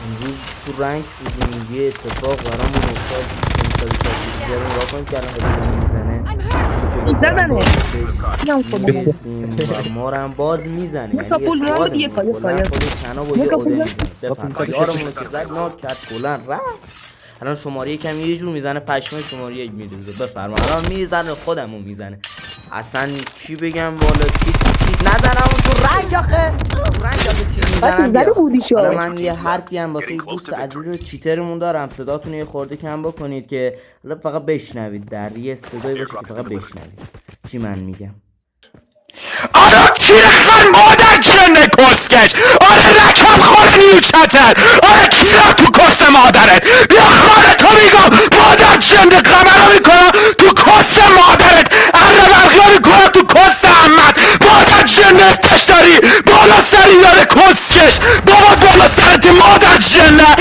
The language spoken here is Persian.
امروز تو رنگ بودیم یه اتفاق برامون افتاد. امسال کسی رو نگاه کنید که الان داره میزنه زدنه. میرسیم و ما رو هم باز میزنه. یعنی یه سوادمون کلن خود تنها با یه اوده میزنه. بفرد یارمون که زد ناک کرد کلن رفت. الان شماره یکم یه جور میزنه پشمه شماره یک میدوزه. بفرما الان میزنه خودمون میزنه. اصلا چی بگم والا چی نزنم اون تو رنگ آخه رنگ آخه چی میزنم بیا. حالا من یه حرفی هم واسه دوست عزیز چیترمون دارم. صداتون یه خورده کم بکنید که حالا فقط بشنوید. در یه صدایی باشه که فقط بشنوید چی من میگم. آره کیرخن مادر جنه کسکش. آره رکم خوره نیوچتر. آره کیرخ تو کست مادرت. بیا خانه تو میگم مادر جنه قمرا میکنم تو کست مادرت. اره برقیا میکنم تو کست احمد. مادر جنه افتش داری بالا سری یاد کسکش. بابا بالا سرت مادر جنه